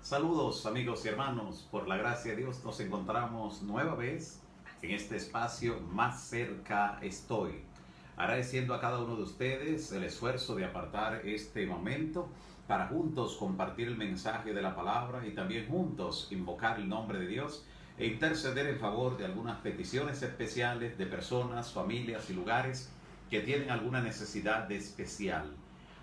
Saludos amigos y hermanos, por la gracia de Dios nos encontramos nueva vez en este espacio Más cerca estoy. Agradeciendo a cada uno de ustedes el esfuerzo de apartar este momento para juntos compartir el mensaje de la palabra y también juntos invocar el nombre de Dios e interceder en favor de algunas peticiones especiales de personas, familias y lugares que tienen alguna necesidad especial.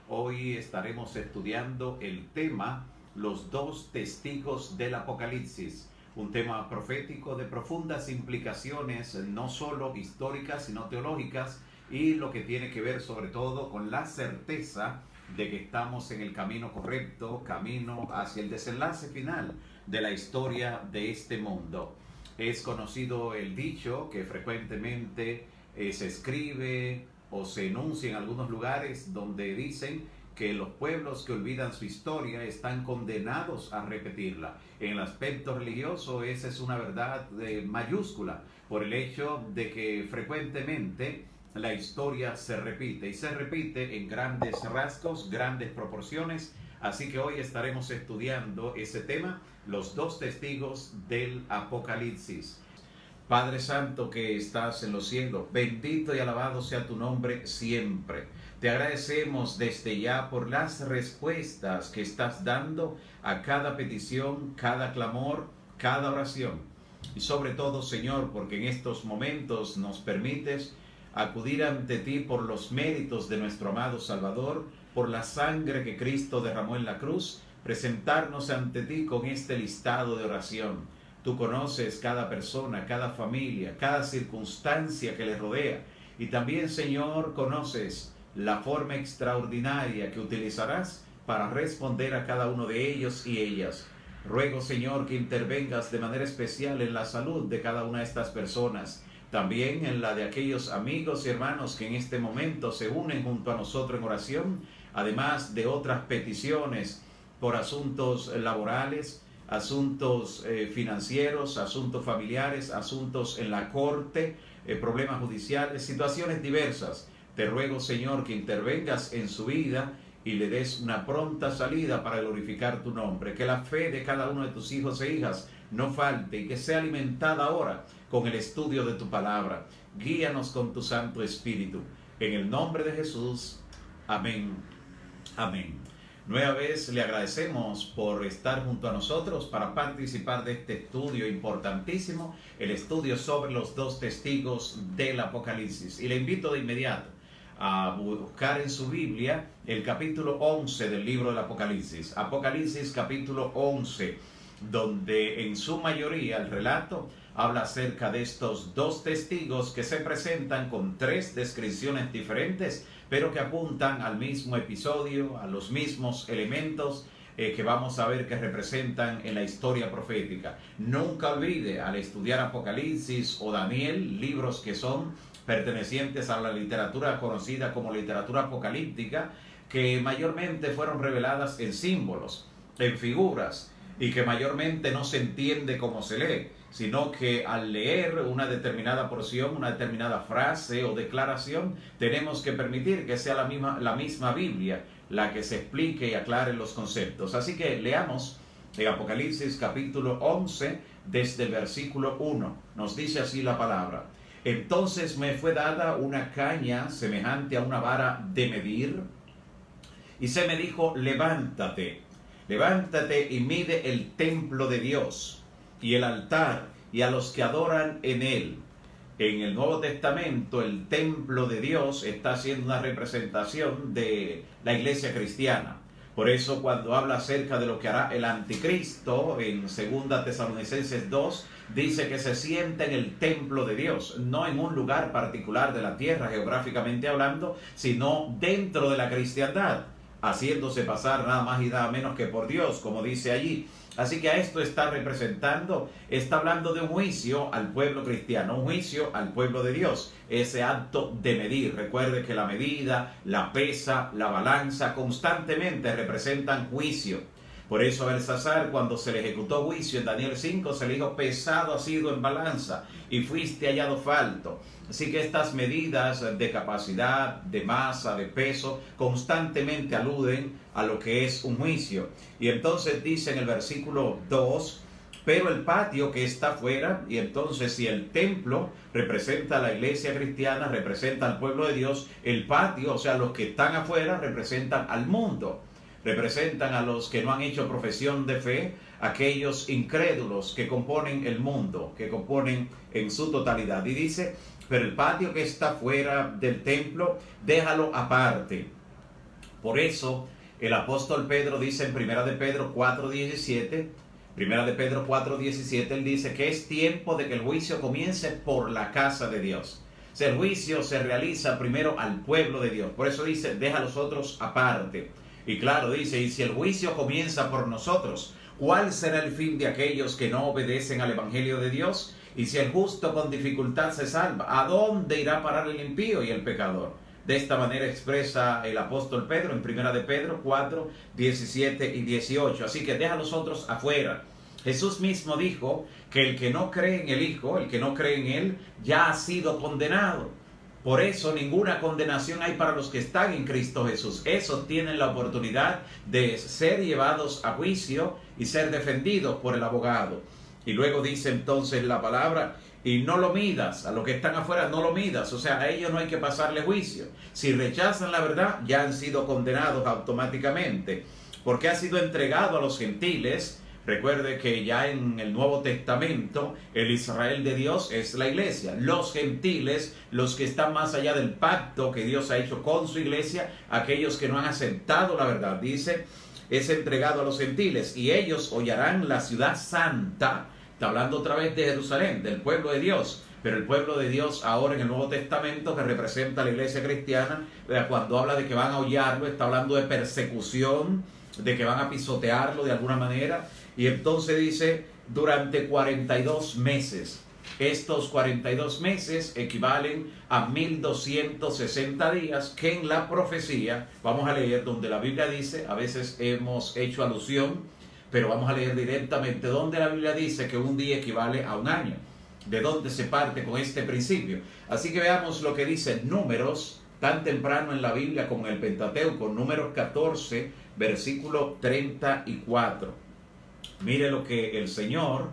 Hoy estaremos estudiando el tema Los dos testigos del Apocalipsis, un tema profético de profundas implicaciones, no solo históricas, sino teológicas, y lo que tiene que ver sobre todo con la certeza de que estamos en el camino correcto, camino hacia el desenlace final de la historia de este mundo. Es conocido el dicho que frecuentemente se escribe o se enuncia en algunos lugares donde dicen que los pueblos que olvidan su historia están condenados a repetirla. En el aspecto religioso esa es una verdad mayúscula por el hecho de que frecuentemente la historia se repite y se repite en grandes rasgos, grandes proporciones. Así que hoy estaremos estudiando ese tema, los dos testigos del Apocalipsis. Padre Santo que estás en los cielos, bendito y alabado sea tu nombre siempre. Te agradecemos desde ya por las respuestas que estás dando a cada petición, cada clamor, cada oración. Y sobre todo, Señor, porque en estos momentos nos permites acudir ante ti por los méritos de nuestro amado Salvador, por la sangre que Cristo derramó en la cruz, presentarnos ante ti con este listado de oración. Tú conoces cada persona, cada familia, cada circunstancia que les rodea. Y también, Señor, conoces la forma extraordinaria que utilizarás para responder a cada uno de ellos y ellas. Ruego, Señor, que intervengas de manera especial en la salud de cada una de estas personas, también en la de aquellos amigos y hermanos que en este momento se unen junto a nosotros en oración, además de otras peticiones por asuntos laborales, asuntos financieros, asuntos familiares, asuntos en la corte, problemas judiciales, situaciones diversas. Te ruego, Señor, que intervengas en su vida y le des una pronta salida para glorificar tu nombre. Que la fe de cada uno de tus hijos e hijas no falte y que sea alimentada ahora con el estudio de tu palabra. Guíanos con tu Santo Espíritu. En el nombre de Jesús. Amén. Amén. Nueva vez le agradecemos por estar junto a nosotros para participar de este estudio importantísimo, el estudio sobre los dos testigos del Apocalipsis. Y le invito de inmediato a buscar en su Biblia el capítulo 11 del libro del Apocalipsis. Apocalipsis capítulo 11, donde en su mayoría el relato habla acerca de estos dos testigos que se presentan con tres descripciones diferentes, pero que apuntan al mismo episodio, a los mismos elementos que vamos a ver que representan en la historia profética. Nunca olvide, al estudiar Apocalipsis o Daniel, libros que son pertenecientes a la literatura conocida como literatura apocalíptica, que mayormente fueron reveladas en símbolos, en figuras, y que mayormente no se entiende cómo se lee, sino que al leer una determinada porción, una determinada frase o declaración, tenemos que permitir que sea la misma Biblia la que se explique y aclare los conceptos. Así que leamos en Apocalipsis capítulo 11, desde el versículo 1. Nos dice así la palabra: Entonces me fue dada una caña semejante a una vara de medir, y se me dijo: levántate y mide el templo de Dios, y el altar, y a los que adoran en él. En el Nuevo Testamento, el templo de Dios está siendo una representación de la iglesia cristiana. Por eso, cuando habla acerca de lo que hará el anticristo, en 2 Tesalonicenses 2, dice que se sienta en el templo de Dios, no en un lugar particular de la tierra, geográficamente hablando, sino dentro de la cristiandad, haciéndose pasar nada más y nada menos que por Dios, como dice allí. Así que a esto está representando, está hablando de un juicio al pueblo cristiano, un juicio al pueblo de Dios, ese acto de medir. Recuerde que la medida, la pesa, la balanza constantemente representan juicio. Por eso a Belsasar, cuando se le ejecutó juicio en Daniel 5, se le dijo: pesado ha sido en balanza y fuiste hallado falto. Así que estas medidas de capacidad, de masa, de peso, constantemente aluden a lo que es un juicio. Y entonces dice en el versículo 2, pero el patio que está afuera, y entonces si el templo representa a la iglesia cristiana, representa al pueblo de Dios, el patio, o sea, los que están afuera, representan al mundo, representan a los que no han hecho profesión de fe, aquellos incrédulos que componen el mundo, que componen en su totalidad. Y dice: pero el patio que está fuera del templo, déjalo aparte. Por eso el apóstol Pedro dice en Primera de Pedro 4:17, él dice que es tiempo de que el juicio comience por la casa de Dios. O sea, el juicio se realiza primero al pueblo de Dios. Por eso dice: deja a los otros aparte. Y claro, dice: y si el juicio comienza por nosotros, ¿cuál será el fin de aquellos que no obedecen al evangelio de Dios? Y si el justo con dificultad se salva, ¿a dónde irá a parar el impío y el pecador? De esta manera expresa el apóstol Pedro en Primera de Pedro 4, 17 y 18. Así que deja a los otros afuera. Jesús mismo dijo que el que no cree en el Hijo, el que no cree en Él, ya ha sido condenado. Por eso ninguna condenación hay para los que están en Cristo Jesús. Esos tienen la oportunidad de ser llevados a juicio y ser defendidos por el abogado. Y luego dice entonces la palabra: y no lo midas, a los que están afuera no lo midas, o sea, a ellos no hay que pasarle juicio. Si rechazan la verdad, ya han sido condenados automáticamente, porque ha sido entregado a los gentiles. Recuerde que ya en el Nuevo Testamento el Israel de Dios es la iglesia. Los gentiles, los que están más allá del pacto que Dios ha hecho con su iglesia, aquellos que no han aceptado la verdad, dice, es entregado a los gentiles, y ellos hollarán la ciudad santa. Está hablando otra vez de Jerusalén, del pueblo de Dios. Pero el pueblo de Dios ahora en el Nuevo Testamento, que representa a la iglesia cristiana, cuando habla de que van a hollarlo, está hablando de persecución, de que van a pisotearlo de alguna manera. Y entonces dice: durante 42 meses. Estos 42 meses equivalen a 1260 días, que en la profecía, vamos a leer donde la Biblia dice, a veces hemos hecho alusión, pero vamos a leer directamente donde la Biblia dice que un día equivale a un año. ¿De dónde se parte con este principio? Así que veamos lo que dice Números, tan temprano en la Biblia como en el Pentateuco, Números 14, versículo 34. Mire lo que el Señor,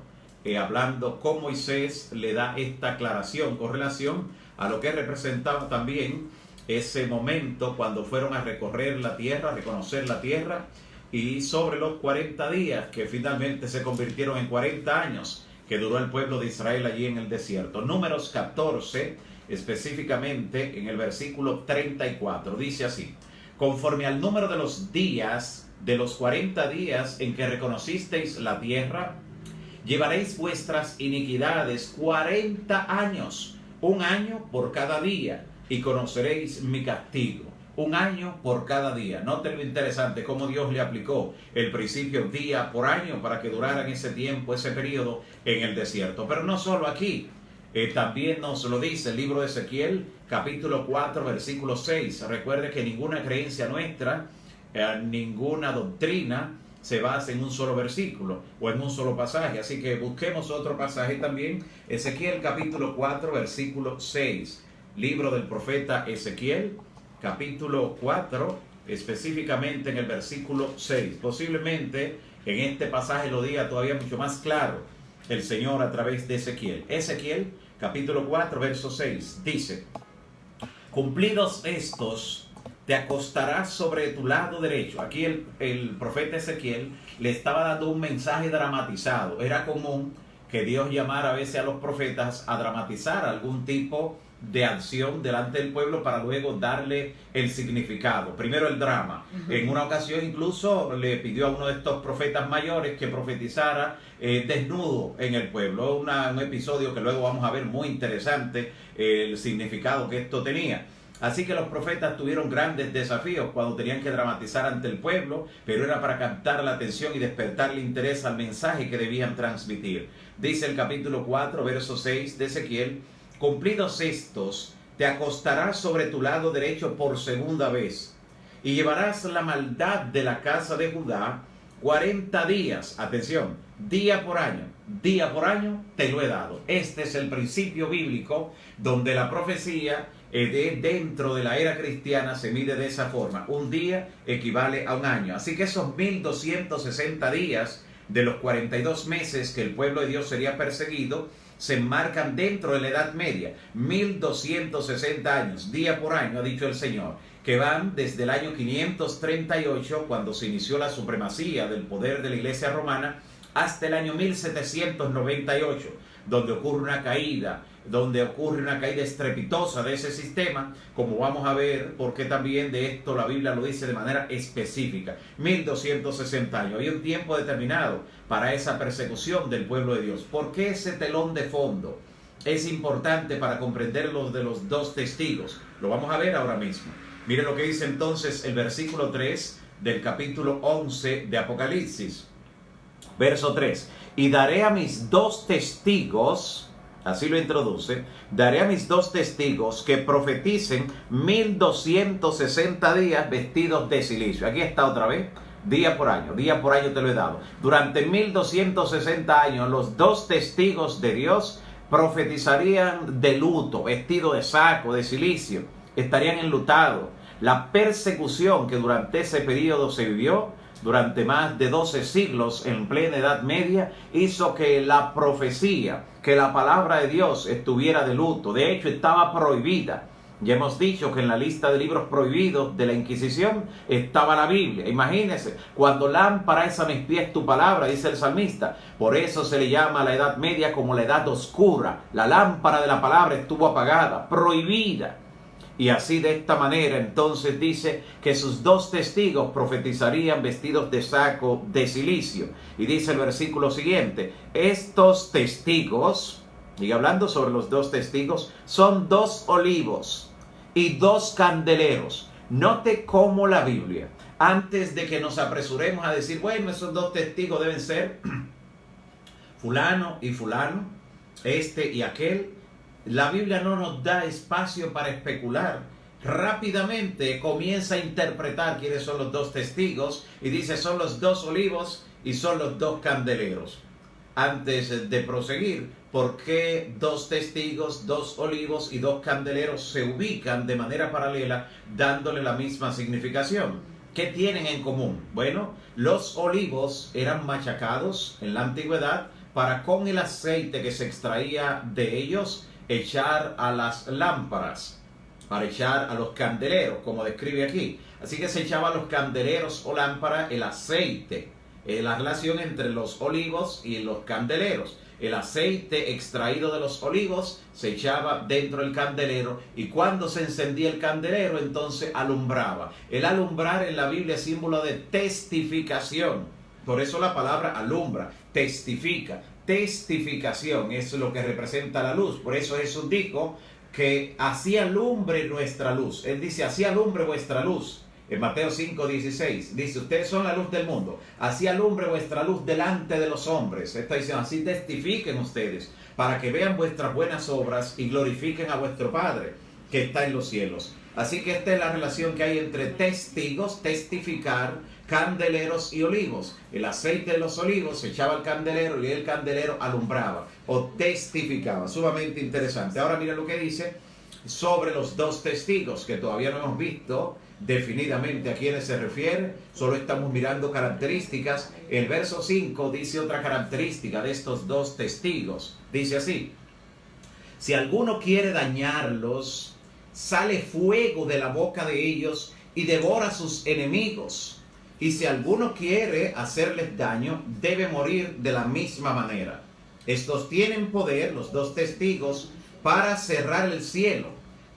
hablando con Moisés, le da esta aclaración con relación a lo que representaba también ese momento cuando fueron a recorrer la tierra, a reconocer la tierra, y sobre los 40 días que finalmente se convirtieron en 40 años que duró el pueblo de Israel allí en el desierto. Números 14, específicamente en el versículo 34, dice así: conforme al número de los días, de los 40 días en que reconocisteis la tierra, llevaréis vuestras iniquidades 40 años, un año por cada día, y conoceréis mi castigo. Un año por cada día. Noten lo interesante, cómo Dios le aplicó el principio día por año para que duraran ese tiempo, ese periodo en el desierto. Pero no solo aquí, también nos lo dice el libro de Ezequiel, capítulo 4, versículo 6. Recuerde que ninguna creencia nuestra, ninguna doctrina se basa en un solo versículo o en un solo pasaje. Así que busquemos otro pasaje también. Ezequiel capítulo 4, versículo 6. Libro del profeta Ezequiel, capítulo 4, específicamente en el versículo 6. Posiblemente en este pasaje lo diga todavía mucho más claro el Señor a través de Ezequiel. Ezequiel, capítulo 4, verso 6, dice: cumplidos estos, te acostarás sobre tu lado derecho. Aquí el profeta Ezequiel le estaba dando un mensaje dramatizado. Era común que Dios llamara a veces a los profetas a dramatizar algún tipo de acción delante del pueblo para luego darle el significado. Primero el drama. En una ocasión incluso le pidió a uno de estos profetas mayores que profetizara desnudo en el pueblo. Un episodio que luego vamos a ver muy interesante, el significado que esto tenía. Así que los profetas tuvieron grandes desafíos cuando tenían que dramatizar ante el pueblo, pero era para captar la atención y despertarle interés al mensaje que debían transmitir. Dice el capítulo 4, verso 6 de Ezequiel: cumplidos estos, te acostarás sobre tu lado derecho por segunda vez, y llevarás la maldad de la casa de Judá 40 días, atención, día por año te lo he dado. Este es el principio bíblico donde la profecía dentro de la era cristiana se mide de esa forma. Un día equivale a un año. Así que esos 1260 días de los 42 meses que el pueblo de Dios sería perseguido se enmarcan dentro de la Edad Media. 1260 años, día por año, ha dicho el Señor, que van desde el año 538, cuando se inició la supremacía del poder de la Iglesia romana, hasta el año 1798, donde ocurre una caída estrepitosa de ese sistema, como vamos a ver, porque también de esto la Biblia lo dice de manera específica. 1260 años, había un tiempo determinado para esa persecución del pueblo de Dios. ¿Por qué ese telón de fondo es importante para comprender lo de los dos testigos? Lo vamos a ver ahora mismo. Mire lo que dice entonces el versículo 3 del capítulo 11 de Apocalipsis. Verso 3. Y daré a mis dos testigos, así lo introduce, daré a mis dos testigos que profeticen 1260 días vestidos de silicio. Aquí está otra vez, día por año te lo he dado. Durante 1260 años los dos testigos de Dios profetizarían de luto, vestidos de saco, de silicio, estarían enlutados. La persecución que durante ese periodo se vivió, durante más de 12 siglos en plena Edad Media, hizo que la profecía, que la palabra de Dios estuviera de luto. De hecho, estaba prohibida. Ya hemos dicho que en la lista de libros prohibidos de la Inquisición estaba la Biblia. Imagínense, cuando lámpara es a mis pies tu palabra, dice el salmista. Por eso se le llama a la Edad Media como la Edad Oscura. La lámpara de la palabra estuvo apagada, prohibida. Y así de esta manera entonces dice que sus dos testigos profetizarían vestidos de saco de silicio. Y dice el versículo siguiente, estos testigos, y hablando sobre los dos testigos, son dos olivos y dos candeleros. Note cómo la Biblia, antes de que nos apresuremos a decir, bueno, esos dos testigos deben ser fulano y fulano, este y aquel, la Biblia no nos da espacio para especular. Rápidamente comienza a interpretar quiénes son los dos testigos y dice son los dos olivos y son los dos candeleros. Antes de proseguir, ¿por qué dos testigos, dos olivos y dos candeleros se ubican de manera paralela dándole la misma significación? ¿Qué tienen en común? Bueno, los olivos eran machacados en la antigüedad para con el aceite que se extraía de ellos echar a las lámparas, para echar a los candeleros, como describe aquí. Así que se echaba a los candeleros o lámparas el aceite, la relación entre los olivos y los candeleros. El aceite extraído de los olivos se echaba dentro del candelero y cuando se encendía el candelero entonces alumbraba. El alumbrar en la Biblia es símbolo de testificación. Por eso la palabra alumbra, testifica. Testificación es lo que representa la luz. Por eso Jesús dijo que así alumbre nuestra luz. Él dice, así alumbre vuestra luz. En Mateo 5:16 dice, ustedes son la luz del mundo. Así alumbre vuestra luz delante de los hombres. Está diciendo, así testifiquen ustedes, para que vean vuestras buenas obras y glorifiquen a vuestro Padre que está en los cielos. Así que esta es la relación que hay entre testigos, testificar, candeleros y olivos. El aceite de los olivos se echaba al candelero y el candelero alumbraba o testificaba. Sumamente interesante. Ahora mira lo que dice sobre los dos testigos, que todavía no hemos visto definidamente a quiénes se refiere. Solo estamos mirando características. El verso 5 dice otra característica de estos dos testigos. Dice así: si alguno quiere dañarlos, sale fuego de la boca de ellos y devora a sus enemigos. Y si alguno quiere hacerles daño, debe morir de la misma manera. Estos tienen poder, los dos testigos, para cerrar el cielo,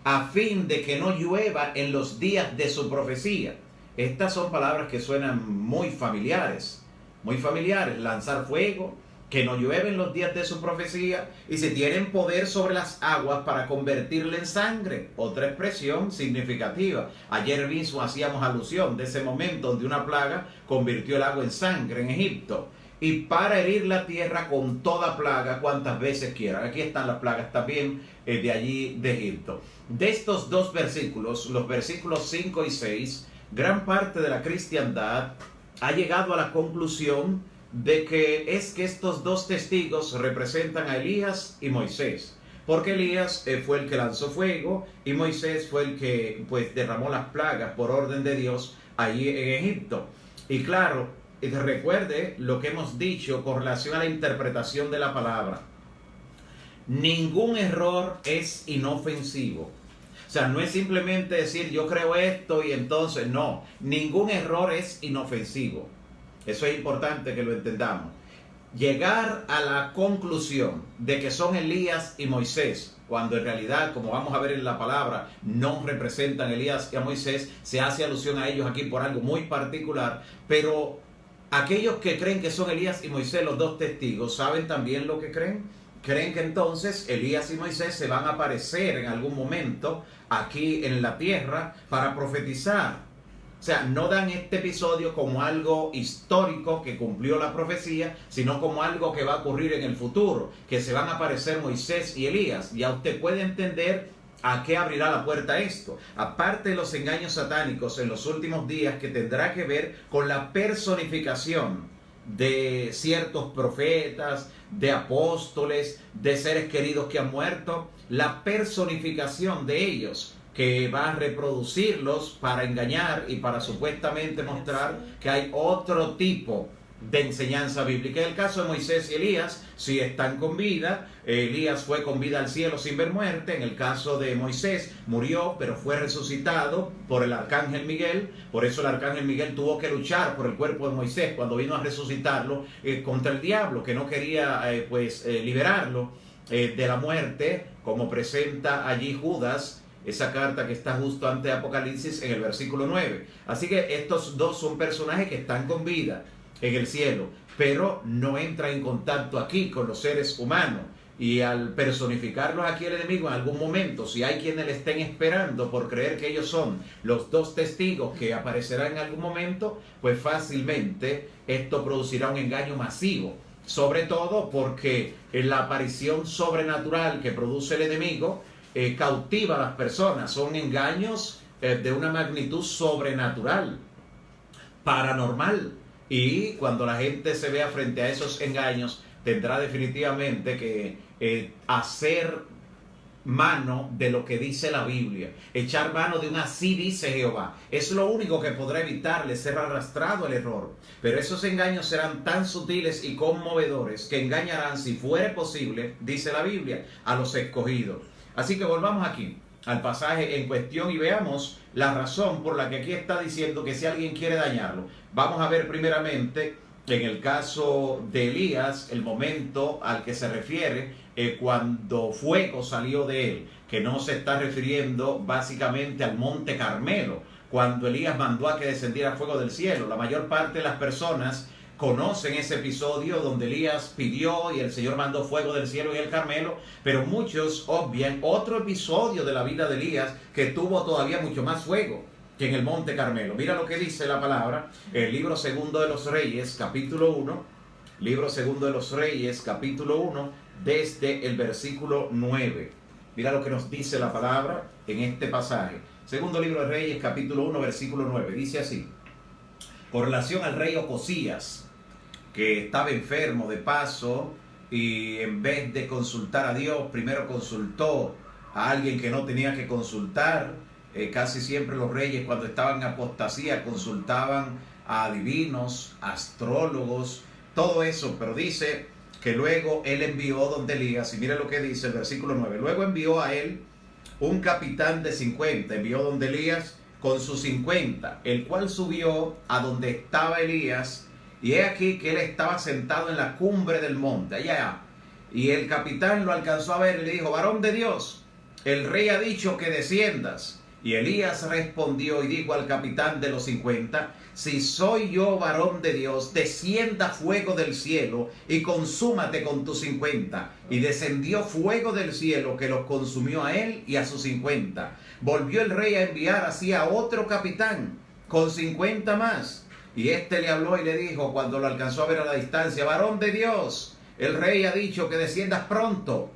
a fin de que no llueva en los días de su profecía. Estas son palabras que suenan muy familiares. Muy familiares. Lanzar fuego, que no llueve en los días de su profecía, y si tienen poder sobre las aguas para convertirle en sangre. Otra expresión significativa. Ayer mismo hacíamos alusión de ese momento donde una plaga convirtió el agua en sangre en Egipto. Y para herir la tierra con toda plaga cuantas veces quieran. Aquí están las plagas también de allí de Egipto. De estos dos versículos, los versículos 5 y 6, gran parte de la cristiandad ha llegado a la conclusión de que estos dos testigos representan a Elías y Moisés. Porque Elías fue el que lanzó fuego y Moisés fue el que pues derramó las plagas por orden de Dios allí en Egipto. Y claro, recuerde lo que hemos dicho con relación a la interpretación de la palabra. Ningún error es inofensivo. O sea, no es simplemente decir yo creo esto y entonces no. Ningún error es inofensivo. Eso es importante que lo entendamos. Llegar a la conclusión de que son Elías y Moisés, cuando en realidad, como vamos a ver en la palabra, no representan a Elías y a Moisés, se hace alusión a ellos aquí por algo muy particular, pero aquellos que creen que son Elías y Moisés, los dos testigos, ¿saben también lo que creen? Creen que entonces Elías y Moisés se van a aparecer en algún momento aquí en la tierra para profetizar. O sea, no dan este episodio como algo histórico que cumplió la profecía, sino como algo que va a ocurrir en el futuro, que se van a aparecer Moisés y Elías. Ya usted puede entender a qué abrirá la puerta esto. Aparte de los engaños satánicos en los últimos días, que tendrá que ver con la personificación de ciertos profetas, de apóstoles, de seres queridos que han muerto, la personificación de ellos, que va a reproducirlos para engañar y para supuestamente mostrar que hay otro tipo de enseñanza bíblica. En el caso de Moisés y Elías, si están con vida, Elías fue con vida al cielo sin ver muerte. En el caso de Moisés, murió, pero fue resucitado por el arcángel Miguel. Por eso el arcángel Miguel tuvo que luchar por el cuerpo de Moisés cuando vino a resucitarlo contra el diablo, que no quería liberarlo de la muerte, como presenta allí Judas, esa carta que está justo antes de Apocalipsis en el versículo 9. Así que estos dos son personajes que están con vida en el cielo, pero no entran en contacto aquí con los seres humanos. Y al personificarlos aquí el enemigo en algún momento, si hay quienes le estén esperando por creer que ellos son los dos testigos que aparecerán en algún momento, pues fácilmente esto producirá un engaño masivo. Sobre todo porque la aparición sobrenatural que produce el enemigo cautiva a las personas. Son engaños de una magnitud sobrenatural, paranormal. Y cuando la gente se vea frente a esos engaños, tendrá definitivamente que hacer mano de lo que dice la Biblia, echar mano de un así dice Jehová. Es lo único que podrá evitarle ser arrastrado al error. Pero esos engaños serán tan sutiles y conmovedores que engañarán, si fuere posible, dice la Biblia, a los escogidos. Así que volvamos aquí al pasaje en cuestión y veamos la razón por la que aquí está diciendo que si alguien quiere dañarlo. Vamos a ver primeramente en el caso de Elías el momento al que se refiere cuando fuego salió de él, que no se está refiriendo básicamente al monte Carmelo, cuando Elías mandó a que descendiera fuego del cielo. La mayor parte de las personas conocen ese episodio donde Elías pidió y el Señor mandó fuego del cielo y el Carmelo, pero muchos obvian otro episodio de la vida de Elías que tuvo todavía mucho más fuego que en el monte Carmelo. Mira lo que dice la palabra, el libro segundo de los Reyes, capítulo 1, libro segundo de los Reyes, capítulo 1, desde el versículo 9. Mira lo que nos dice la palabra en este pasaje. Segundo libro de Reyes, capítulo 1, versículo 9. Dice así: con relación al rey Ocosías, que estaba enfermo de paso, y en vez de consultar a Dios, primero consultó a alguien que no tenía que consultar. Casi siempre los reyes, cuando estaban en apostasía, consultaban a adivinos, astrólogos, todo eso. Pero dice que luego él envió donde Elías, y mire lo que dice el versículo 9. Luego envió a él un capitán de 50, envió donde Elías con sus 50, el cual subió a donde estaba Elías, y he aquí que él estaba sentado en la cumbre del monte, allá. Y el capitán lo alcanzó a ver y le dijo: varón de Dios, el rey ha dicho que desciendas. Y Elías respondió y dijo al capitán de los 50: si soy yo varón de Dios, descienda fuego del cielo y consúmate con tus 50. Y descendió fuego del cielo que los consumió a él y a sus 50. Volvió el rey a enviar así a otro capitán con 50 más. Y éste le habló y le dijo, cuando lo alcanzó a ver a la distancia: varón de Dios, el rey ha dicho que desciendas pronto.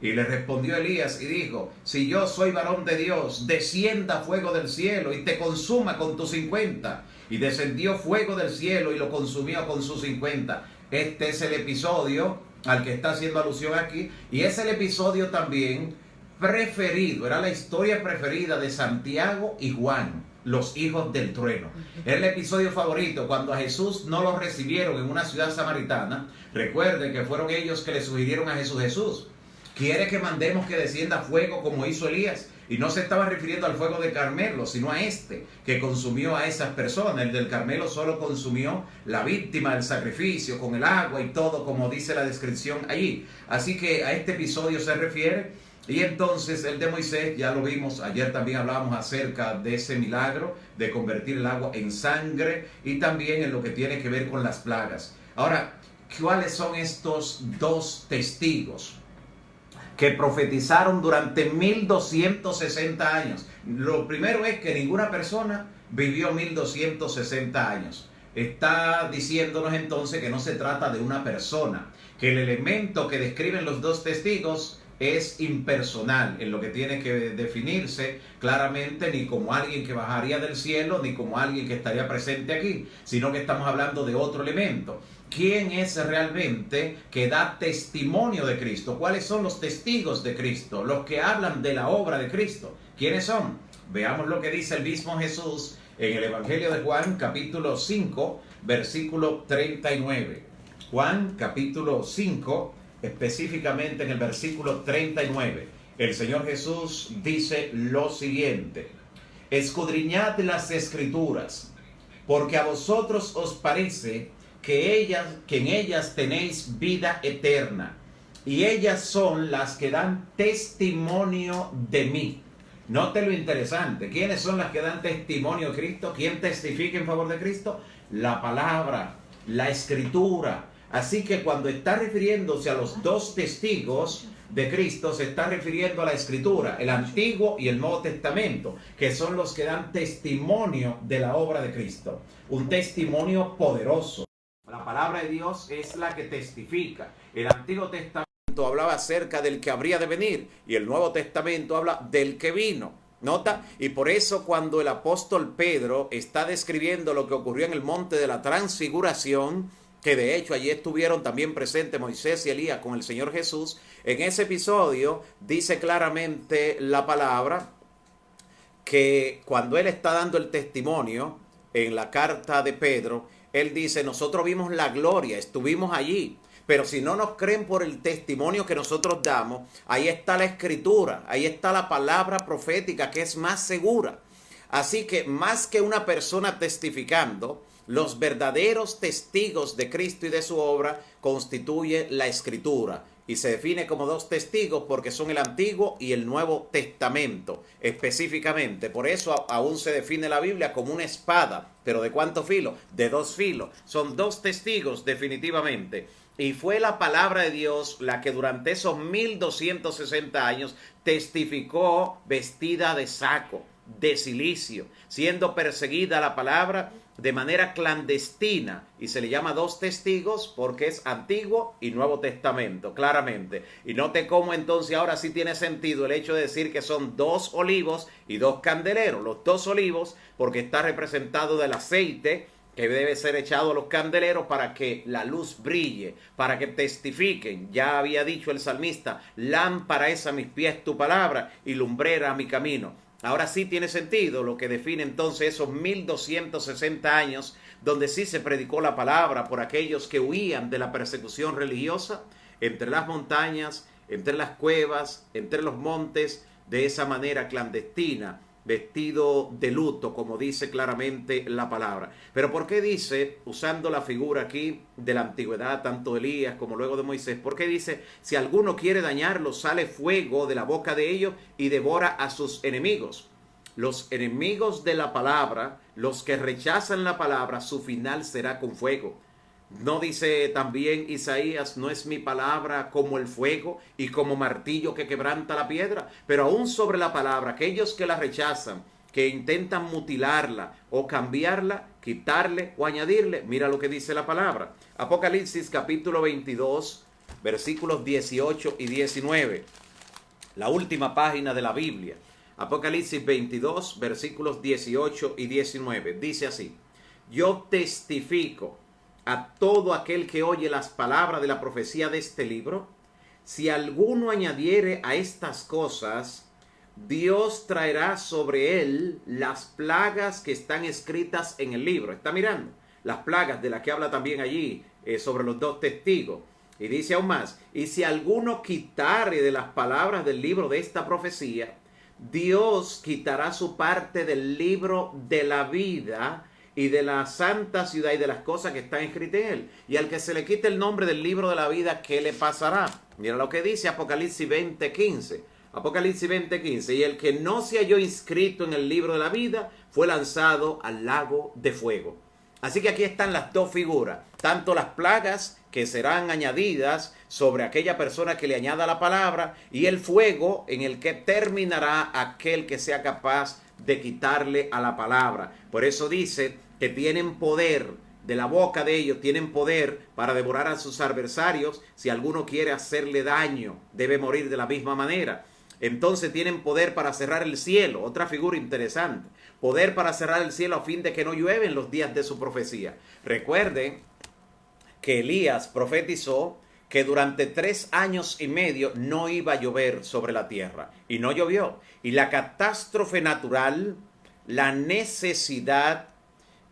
Y le respondió Elías y dijo: si yo soy varón de Dios, descienda fuego del cielo y te consuma con tus 50. y descendió fuego del cielo y lo consumió con sus 50. Este es el episodio al que está haciendo alusión aquí, y es el episodio también preferido, era la historia preferida de Santiago y Juan, los hijos del trueno. Era el episodio favorito cuando a Jesús no lo recibieron en una ciudad samaritana. Recuerden que fueron ellos que le sugirieron a Jesús: Jesús, ¿quiere que mandemos que descienda fuego como hizo Elías? Y no se estaba refiriendo al fuego de Carmelo, sino a este que consumió a esas personas. El del Carmelo solo consumió la víctima del sacrificio con el agua y todo, como dice la descripción allí. Así que a este episodio se refiere. Y entonces el de Moisés, ya lo vimos, ayer también hablábamos acerca de ese milagro de convertir el agua en sangre, y también en lo que tiene que ver con las plagas. Ahora, ¿cuáles son estos dos testigos que profetizaron durante 1260 años? Lo primero es que ninguna persona vivió 1260 años. Está diciéndonos entonces que no se trata de una persona, que el elemento que describen los dos testigos es impersonal, en lo que tiene que definirse claramente, ni como alguien que bajaría del cielo, ni como alguien que estaría presente aquí, sino que estamos hablando de otro elemento. ¿Quién es realmente que da testimonio de Cristo? ¿Cuáles son los testigos de Cristo? Los que hablan de la obra de Cristo. ¿Quiénes son? Veamos lo que dice el mismo Jesús en el Evangelio de Juan, capítulo 5, versículo 39. Juan, capítulo 5, específicamente en el versículo 39. El Señor Jesús dice lo siguiente: escudriñad las Escrituras, porque a vosotros os parece que en ellas tenéis vida eterna, y ellas son las que dan testimonio de mí. Note lo interesante. ¿Quiénes son las que dan testimonio de Cristo? ¿Quién testifica en favor de Cristo? La palabra, la Escritura. Así que cuando está refiriéndose a los dos testigos de Cristo, se está refiriendo a la Escritura, el Antiguo y el Nuevo Testamento, que son los que dan testimonio de la obra de Cristo. Un testimonio poderoso. La palabra de Dios es la que testifica. El Antiguo Testamento hablaba acerca del que habría de venir, y el Nuevo Testamento habla del que vino. ¿Nota? Y por eso cuando el apóstol Pedro está describiendo lo que ocurrió en el monte de la transfiguración, que de hecho allí estuvieron también presentes Moisés y Elías con el Señor Jesús, en ese episodio dice claramente la palabra que cuando él está dando el testimonio en la carta de Pedro, él dice: nosotros vimos la gloria, estuvimos allí, pero si no nos creen por el testimonio que nosotros damos, ahí está la Escritura, ahí está la palabra profética, que es más segura. Así que más que una persona testificando, los verdaderos testigos de Cristo y de su obra constituye la Escritura, y se define como dos testigos porque son el Antiguo y el Nuevo Testamento específicamente. Por eso aún se define la Biblia como una espada, pero ¿de cuánto filo? De dos filos. Son dos testigos definitivamente. Y fue la palabra de Dios la que durante esos 1260 años testificó vestida de saco, de cilicio, siendo perseguida la palabra de manera clandestina, y se le llama dos testigos porque es Antiguo y Nuevo Testamento, claramente. Y note cómo entonces ahora sí tiene sentido el hecho de decir que son dos olivos y dos candeleros. Los dos olivos porque está representado del aceite que debe ser echado a los candeleros para que la luz brille, para que testifiquen. Ya había dicho el salmista: lámpara es a mis pies tu palabra y lumbrera a mi camino. Ahora sí tiene sentido lo que define entonces esos 1260 años donde sí se predicó la palabra por aquellos que huían de la persecución religiosa, entre las montañas, entre las cuevas, entre los montes, de esa manera clandestina, vestido de luto, como dice claramente la palabra. Pero ¿por qué dice, usando la figura aquí de la antigüedad, tanto de Elías como luego de Moisés, por qué dice: si alguno quiere dañarlos, sale fuego de la boca de ellos y devora a sus enemigos? Los enemigos de la palabra, los que rechazan la palabra, su final será con fuego. ¿No dice también Isaías: no es mi palabra como el fuego y como martillo que quebranta la piedra? Pero aún sobre la palabra, aquellos que la rechazan, que intentan mutilarla o cambiarla, quitarle o añadirle, mira lo que dice la palabra. Apocalipsis capítulo 22, versículos 18 y 19. La última página de la Biblia. Apocalipsis 22, versículos 18 y 19. Dice así: yo testifico a todo aquel que oye las palabras de la profecía de este libro, si alguno añadiere a estas cosas, Dios traerá sobre él las plagas que están escritas en el libro. Está mirando las plagas de las que habla también allí sobre los dos testigos. Y dice aún más, y si alguno quitare de las palabras del libro de esta profecía, Dios quitará su parte del libro de la vida y de la santa ciudad y de las cosas que están escritas en él. Y al que se le quite el nombre del libro de la vida, ¿qué le pasará? Mira lo que dice Apocalipsis 20:15. Apocalipsis 20:15. Y el que no se halló inscrito en el libro de la vida fue lanzado al lago de fuego. Así que aquí están las dos figuras, tanto las plagas que serán añadidas sobre aquella persona que le añada la palabra y el fuego en el que terminará aquel que sea capaz de quitarle a la palabra. Por eso dice que tienen poder, de la boca de ellos tienen poder para devorar a sus adversarios. Si alguno quiere hacerle daño, debe morir de la misma manera. Entonces tienen poder para cerrar el cielo, otra figura interesante. Poder para cerrar el cielo a fin de que no llueve en los días de su profecía. Recuerden que Elías profetizó que durante 3 años y medio no iba a llover sobre la tierra. Y no llovió. Y la catástrofe natural, la necesidad,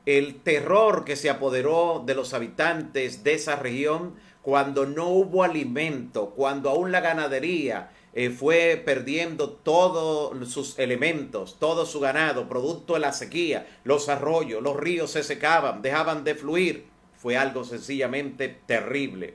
el terror que se apoderó de los habitantes de esa región cuando no hubo alimento, cuando aún la ganadería fue perdiendo todos sus elementos, todo su ganado, producto de la sequía, los arroyos, los ríos se secaban, dejaban de fluir. Fue algo sencillamente terrible.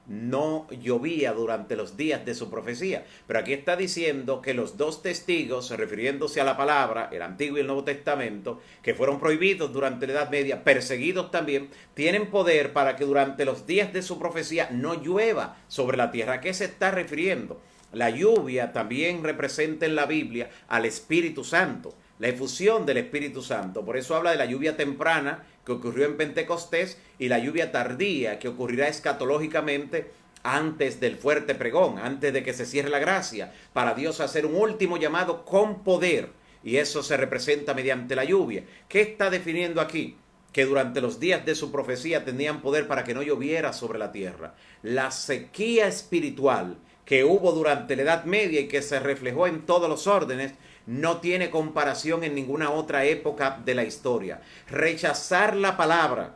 No llovía durante los días de su profecía. Pero aquí está diciendo que los dos testigos, refiriéndose a la palabra, el Antiguo y el Nuevo Testamento, que fueron prohibidos durante la Edad Media, perseguidos también, tienen poder para que durante los días de su profecía no llueva sobre la tierra. ¿A qué se está refiriendo? La lluvia también representa en la Biblia al Espíritu Santo, la efusión del Espíritu Santo. Por eso habla de la lluvia temprana que ocurrió en Pentecostés y la lluvia tardía que ocurrirá escatológicamente antes del fuerte pregón, antes de que se cierre la gracia, para Dios hacer un último llamado con poder. Y eso se representa mediante la lluvia. ¿Qué está definiendo aquí? Que durante los días de su profecía tenían poder para que no lloviera sobre la tierra. La sequía espiritual que hubo durante la Edad Media y que se reflejó en todos los órdenes, no tiene comparación en ninguna otra época de la historia. Rechazar la palabra,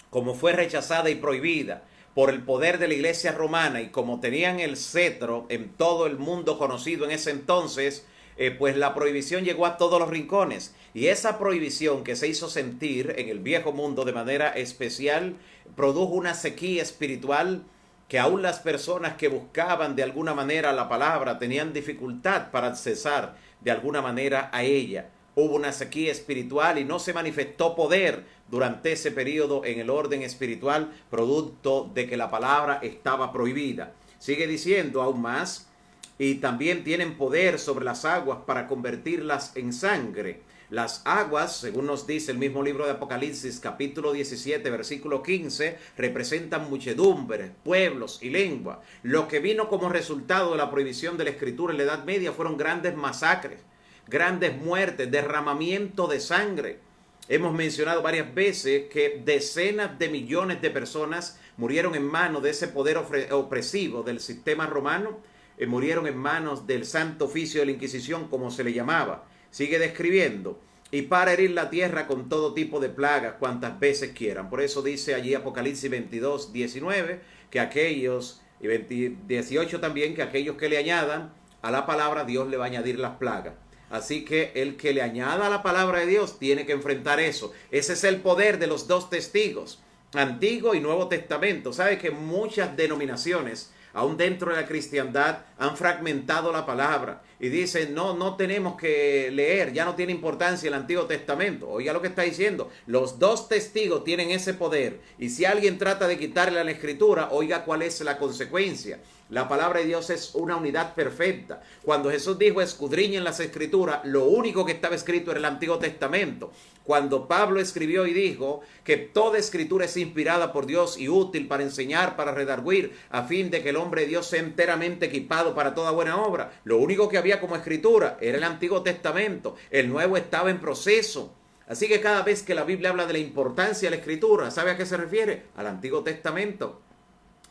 como fue rechazada y prohibida por el poder de la Iglesia romana y como tenían el cetro en todo el mundo conocido en ese entonces, pues la prohibición llegó a todos los rincones. Y esa prohibición que se hizo sentir en el viejo mundo de manera especial, produjo una sequía espiritual que aún las personas que buscaban de alguna manera la palabra tenían dificultad para accesar de alguna manera a ella. Hubo una sequía espiritual y no se manifestó poder durante ese periodo en el orden espiritual, producto de que la palabra estaba prohibida. Sigue diciendo aún más, y también tienen poder sobre las aguas para convertirlas en sangre. Las aguas, según nos dice el mismo libro de Apocalipsis, capítulo 17, versículo 15, representan muchedumbres, pueblos y lengua. Lo que vino como resultado de la prohibición de la escritura en la Edad Media fueron grandes masacres, grandes muertes, derramamiento de sangre. Hemos mencionado varias veces que decenas de millones de personas murieron en manos de ese poder opresivo del sistema romano, murieron en manos del Santo Oficio de la Inquisición, como se le llamaba. Sigue describiendo, y para herir la tierra con todo tipo de plagas cuantas veces quieran. Por eso dice allí Apocalipsis 22, 19, que aquellos, y 18 también, que aquellos que le añadan a la palabra, Dios le va a añadir las plagas. Así que el que le añada a la palabra de Dios tiene que enfrentar eso. Ese es el poder de los dos testigos, Antiguo y Nuevo Testamento. ¿Sabe que muchas denominaciones, aún dentro de la cristiandad, han fragmentado la palabra y dicen, no tenemos que leer, ya no tiene importancia el Antiguo Testamento? Oiga lo que está diciendo, los dos testigos tienen ese poder, y si alguien trata de quitarle a la escritura, oiga cuál es la consecuencia. La palabra de Dios es una unidad perfecta. Cuando Jesús dijo escudriñen las escrituras, lo único que estaba escrito era el Antiguo Testamento. Cuando Pablo escribió y dijo que toda escritura es inspirada por Dios y útil para enseñar, para redarguir, a fin de que el hombre de Dios sea enteramente equipado para toda buena obra, lo único que había como escritura era el Antiguo Testamento. El Nuevo estaba en proceso. Así que cada vez que la Biblia habla de la importancia de la Escritura, ¿sabe a qué se refiere? Al Antiguo Testamento.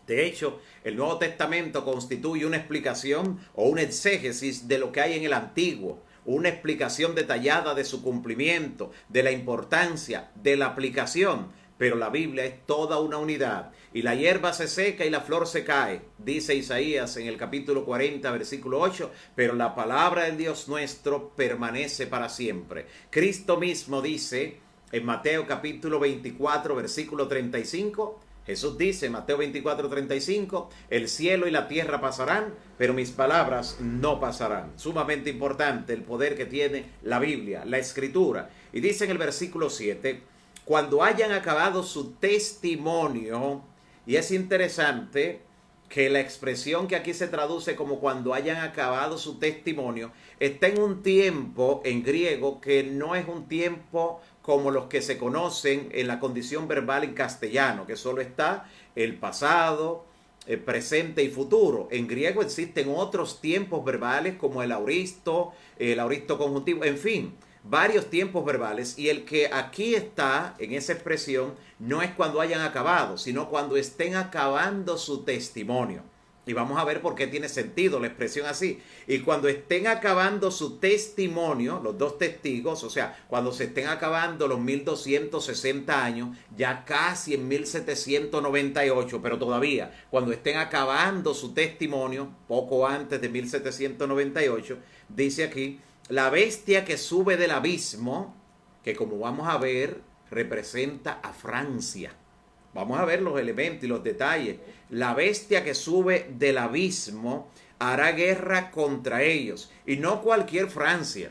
De hecho, el Nuevo Testamento constituye una explicación o una exégesis de lo que hay en el Antiguo, una explicación detallada de su cumplimiento, de la importancia, de la aplicación. Pero la Biblia es toda una unidad. Y la hierba se seca y la flor se cae, dice Isaías en el capítulo 40, versículo 8, pero la palabra del Dios nuestro permanece para siempre. Cristo mismo dice en Mateo capítulo 24, versículo 35, Jesús dice en Mateo 24, 35, el cielo y la tierra pasarán, pero mis palabras no pasarán. Sumamente importante el poder que tiene la Biblia, la Escritura. Y dice en el versículo 7, cuando hayan acabado su testimonio, y es interesante que la expresión que aquí se traduce como cuando hayan acabado su testimonio, está en un tiempo en griego que no es un tiempo como los que se conocen en la condición verbal en castellano, que solo está el pasado, el presente y futuro. En griego existen otros tiempos verbales como el auristo conjuntivo, en fin, varios tiempos verbales, y el que aquí está en esa expresión no es cuando hayan acabado, sino cuando estén acabando su testimonio. Y vamos a ver por qué tiene sentido la expresión así. Y cuando estén acabando su testimonio, los dos testigos, o sea, cuando se estén acabando los 1260 años, ya casi en 1798, pero todavía, cuando estén acabando su testimonio, poco antes de 1798, dice aquí, la bestia que sube del abismo, que como vamos a ver, representa a Francia. Vamos a ver los elementos y los detalles. La bestia que sube del abismo hará guerra contra ellos. Y no cualquier Francia,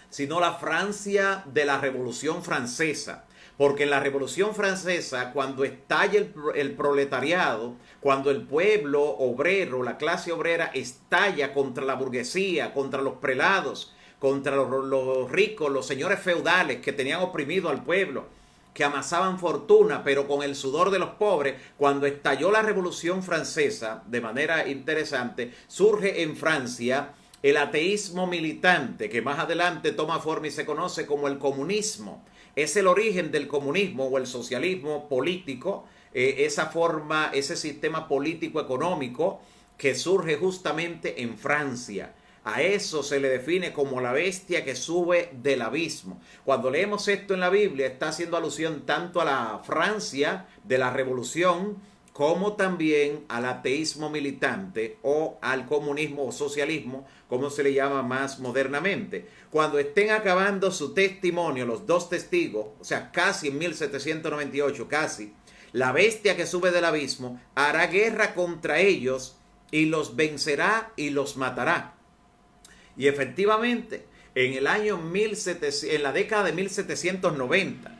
sino la Francia de la Revolución Francesa. Porque en la Revolución Francesa, cuando estalla el proletariado, cuando el pueblo obrero, la clase obrera, estalla contra la burguesía, contra los prelados, contra los ricos, los señores feudales que tenían oprimido al pueblo, que amasaban fortuna, pero con el sudor de los pobres, cuando estalló la Revolución Francesa, de manera interesante, surge en Francia el ateísmo militante, que más adelante toma forma y se conoce como el comunismo. Es el origen del comunismo o el socialismo político, esa forma, ese sistema político-económico que surge justamente en Francia. A eso se le define como la bestia que sube del abismo. Cuando leemos esto en la Biblia, está haciendo alusión tanto a la Francia de la Revolución, como también al ateísmo militante o al comunismo o socialismo, como se le llama más modernamente. Cuando estén acabando su testimonio, los dos testigos, o sea, casi en 1798, casi, la bestia que sube del abismo hará guerra contra ellos y los vencerá y los matará. Y efectivamente, en la década de 1790,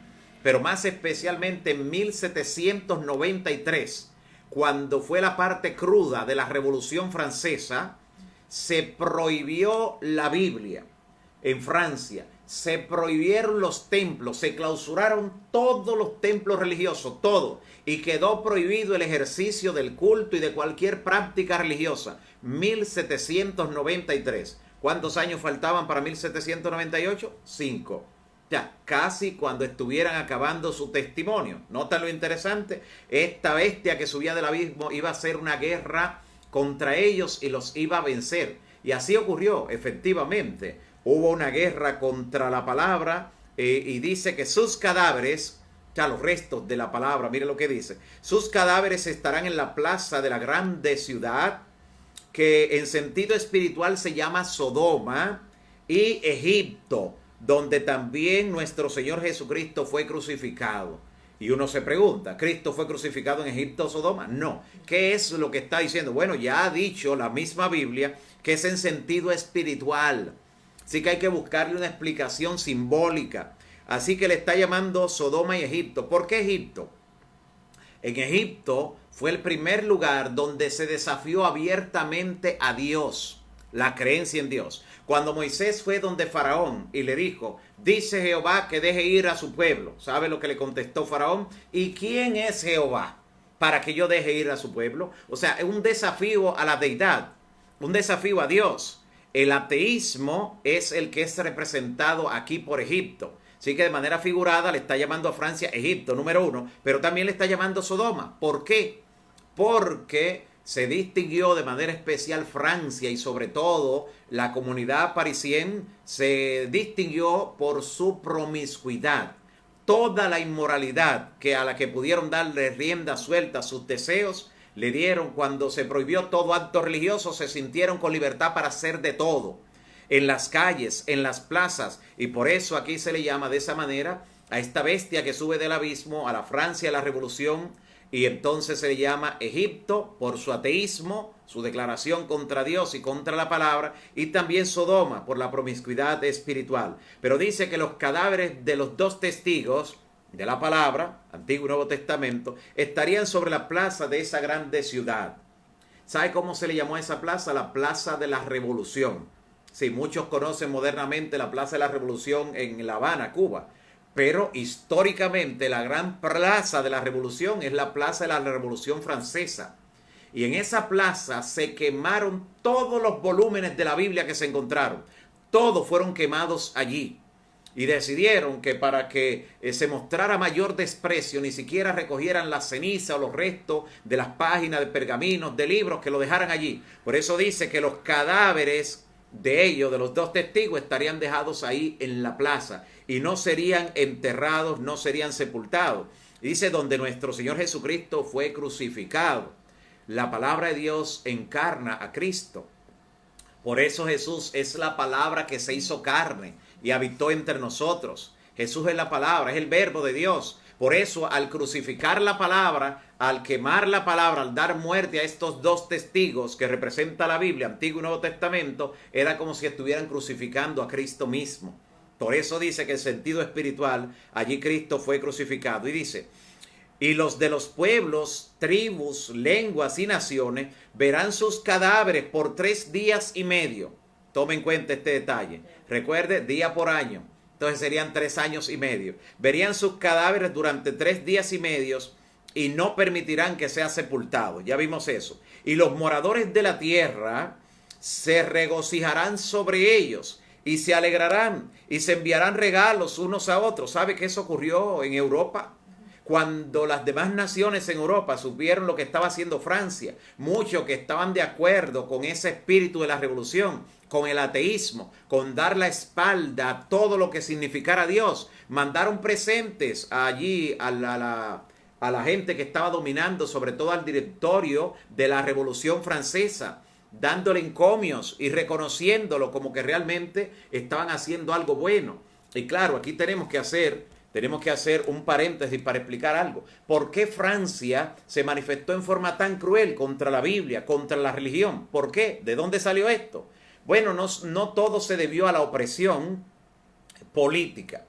pero más especialmente en 1793, cuando fue la parte cruda de la Revolución Francesa, se prohibió la Biblia en Francia, se prohibieron los templos, se clausuraron todos los templos religiosos, todo, y quedó prohibido el ejercicio del culto y de cualquier práctica religiosa. 1793. ¿Cuántos años faltaban para 1798? 5. Ya, casi cuando estuvieran acabando su testimonio. ¿Nota lo interesante? Esta bestia que subía del abismo iba a hacer una guerra contra ellos y los iba a vencer. Y así ocurrió, efectivamente. Hubo una guerra contra la palabra y dice que sus cadáveres, ya los restos de la palabra, mire lo que dice. Sus cadáveres estarán en la plaza de la grande ciudad, que en sentido espiritual se llama Sodoma, y Egipto, donde también nuestro Señor Jesucristo fue crucificado. Y uno se pregunta, ¿Cristo fue crucificado en Egipto o Sodoma? No. ¿Qué es lo que está diciendo? Bueno, ya ha dicho la misma Biblia que es en sentido espiritual. Así que hay que buscarle una explicación simbólica. Así que le está llamando Sodoma y Egipto. ¿Por qué Egipto? En Egipto fue el primer lugar donde se desafió abiertamente a Dios, la creencia en Dios. Cuando Moisés fue donde Faraón y le dijo, dice Jehová que deje ir a su pueblo. ¿Sabe lo que le contestó Faraón? ¿Y quién es Jehová para que yo deje ir a su pueblo? O sea, es un desafío a la deidad, un desafío a Dios. El ateísmo es el que es representado aquí por Egipto. Así que de manera figurada le está llamando a Francia Egipto, número 1, pero también le está llamando Sodoma. ¿Por qué? Porque se distinguió de manera especial Francia y sobre todo la comunidad parisienne se distinguió por su promiscuidad. Toda la inmoralidad que a la que pudieron darle rienda suelta a sus deseos, le dieron cuando se prohibió todo acto religioso, se sintieron con libertad para hacer de todo. En las calles, en las plazas, y por eso aquí se le llama de esa manera a esta bestia que sube del abismo, a la Francia, a la revolución, y entonces se le llama Egipto por su ateísmo, su declaración contra Dios y contra la palabra, y también Sodoma por la promiscuidad espiritual. Pero dice que los cadáveres de los 2 testigos de la palabra, Antiguo y Nuevo Testamento, estarían sobre la plaza de esa grande ciudad. ¿Sabe cómo se le llamó a esa plaza? La Plaza de la Revolución. Sí, muchos conocen modernamente la Plaza de la Revolución en La Habana, Cuba. Pero históricamente la gran plaza de la Revolución es la Plaza de la Revolución Francesa. Y en esa plaza se quemaron todos los volúmenes de la Biblia que se encontraron. Todos fueron quemados allí. Y decidieron que para que se mostrara mayor desprecio, ni siquiera recogieran la ceniza o los restos de las páginas de pergaminos, de libros, que lo dejaran allí. Por eso dice que los cadáveres de ellos, de los 2 testigos, estarían dejados ahí en la plaza y no serían enterrados, no serían sepultados. Y dice, donde nuestro Señor Jesucristo fue crucificado. La palabra de Dios encarna a Cristo. Por eso Jesús es la palabra que se hizo carne y habitó entre nosotros. Jesús es la palabra, es el verbo de Dios. Por eso, al crucificar la palabra, al quemar la palabra, al dar muerte a estos 2 testigos que representa la Biblia, Antiguo y Nuevo Testamento, era como si estuvieran crucificando a Cristo mismo. Por eso dice que en sentido espiritual, allí Cristo fue crucificado. Y dice, y los de los pueblos, tribus, lenguas y naciones verán sus cadáveres por 3 días y medio. Tome en cuenta este detalle. Recuerde, día por año. Entonces serían 3 años y medio. Verían sus cadáveres durante 3 días y medios y no permitirán que sea sepultado. Ya vimos eso. Y los moradores de la tierra se regocijarán sobre ellos y se alegrarán y se enviarán regalos unos a otros. ¿Sabe que eso ocurrió en Europa? Cuando las demás naciones en Europa supieron lo que estaba haciendo Francia, muchos que estaban de acuerdo con ese espíritu de la revolución, con el ateísmo, con dar la espalda a todo lo que significara Dios, mandaron presentes allí a la gente que estaba dominando, sobre todo al directorio de la Revolución Francesa, dándole encomios y reconociéndolo como que realmente estaban haciendo algo bueno. Y claro, aquí tenemos que hacer un paréntesis para explicar algo. ¿Por qué Francia se manifestó en forma tan cruel contra la Biblia, contra la religión? ¿Por qué? ¿De dónde salió esto? Bueno, no todo se debió a la opresión política.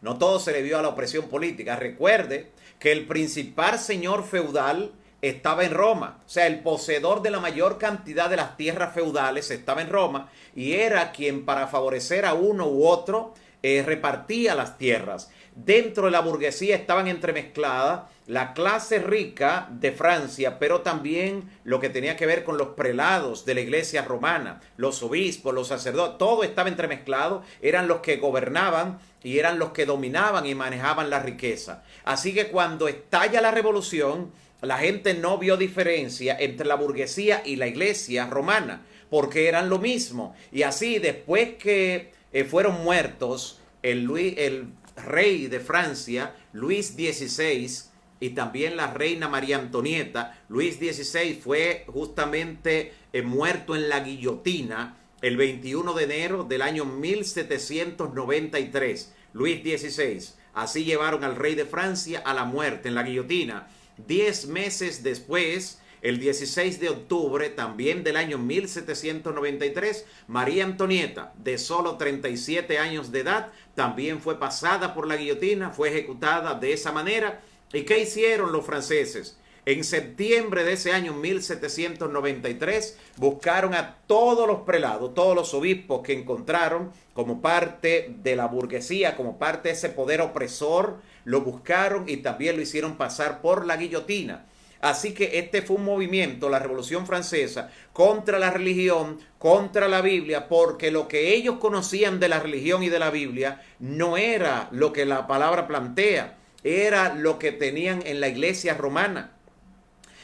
No todo se debió a la opresión política. Recuerde que el principal señor feudal estaba en Roma. O sea, el poseedor de la mayor cantidad de las tierras feudales estaba en Roma y era quien, para favorecer a uno u otro, repartía las tierras. Dentro de la burguesía estaban entremezcladas la clase rica de Francia, pero también lo que tenía que ver con los prelados de la iglesia romana, los obispos, los sacerdotes, todo estaba entremezclado, eran los que gobernaban y eran los que dominaban y manejaban la riqueza. Así que cuando estalla la revolución, la gente no vio diferencia entre la burguesía y la iglesia romana, porque eran lo mismo. Y así, después que fueron muertos el rey de Francia, Luis XVI, y también la reina María Antonieta, Luis XVI fue justamente muerto en la guillotina el 21 de enero del año 1793. Luis XVI. Así llevaron al rey de Francia a la muerte en la guillotina. 10 meses después, el 16 de octubre también del año 1793, María Antonieta, de solo 37 años de edad, también fue pasada por la guillotina, fue ejecutada de esa manera. ¿Y qué hicieron los franceses? En septiembre de ese año 1793 buscaron a todos los prelados, todos los obispos que encontraron como parte de la burguesía, como parte de ese poder opresor, lo buscaron y también lo hicieron pasar por la guillotina. Así que este fue un movimiento, la Revolución Francesa, contra la religión, contra la Biblia, porque lo que ellos conocían de la religión y de la Biblia no era lo que la palabra plantea, era lo que tenían en la iglesia romana.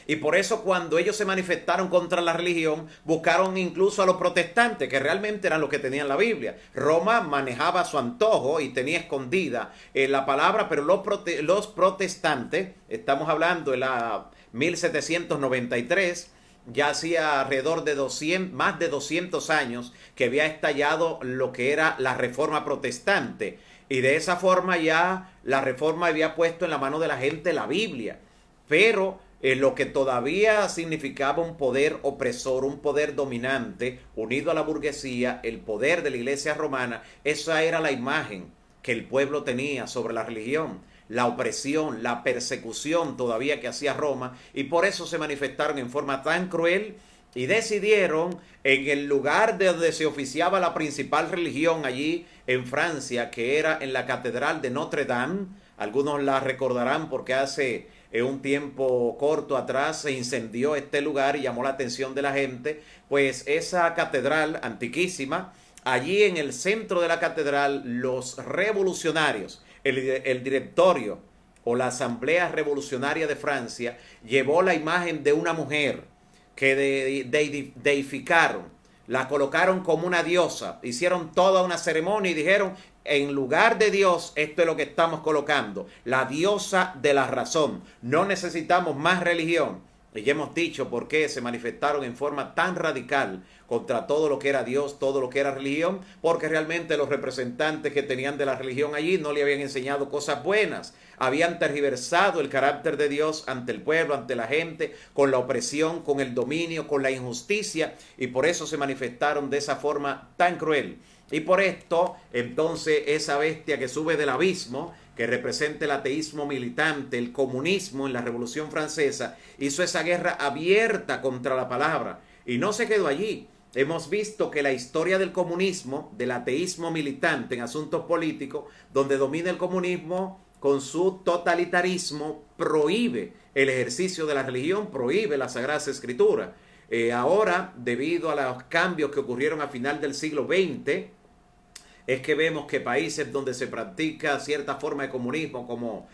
Y por eso cuando ellos se manifestaron contra la religión, buscaron incluso a los protestantes, que realmente eran los que tenían la Biblia. Roma manejaba a su antojo y tenía escondida la palabra, pero los protestantes, estamos hablando de la 1793, ya hacía alrededor de más de 200 años que había estallado lo que era la Reforma Protestante. Y de esa forma ya la Reforma había puesto en la mano de la gente la Biblia. Pero lo que todavía significaba un poder opresor, un poder dominante, unido a la burguesía, el poder de la iglesia romana, esa era la imagen que el pueblo tenía sobre la religión, la opresión, la persecución todavía que hacía Roma, y por eso se manifestaron en forma tan cruel y decidieron, en el lugar de donde se oficiaba la principal religión allí en Francia, que era en la Catedral de Notre Dame. Algunos la recordarán porque hace un tiempo corto atrás se incendió este lugar y llamó la atención de la gente. Pues esa catedral antiquísima, allí en el centro de la catedral, los revolucionarios, el directorio o la Asamblea Revolucionaria de Francia, llevó la imagen de una mujer que deificaron, la colocaron como una diosa, hicieron toda una ceremonia y dijeron: en lugar de Dios, esto es lo que estamos colocando, la diosa de la razón. No necesitamos más religión. Y ya hemos dicho por qué se manifestaron en forma tan radical contra todo lo que era Dios, todo lo que era religión, porque realmente los representantes que tenían de la religión allí no le habían enseñado cosas buenas. Habían tergiversado el carácter de Dios ante el pueblo, ante la gente, con la opresión, con el dominio, con la injusticia, y por eso se manifestaron de esa forma tan cruel. Y por esto, entonces, esa bestia que sube del abismo, que representa el ateísmo militante, el comunismo en la Revolución Francesa, hizo esa guerra abierta contra la palabra. Y no se quedó allí. Hemos visto que la historia del comunismo, del ateísmo militante en asuntos políticos, donde domina el comunismo con su totalitarismo, prohíbe el ejercicio de la religión, prohíbe las Sagradas Escrituras. Ahora, debido a los cambios que ocurrieron a final del siglo XX, es que vemos que países donde se practica cierta forma de comunismo, como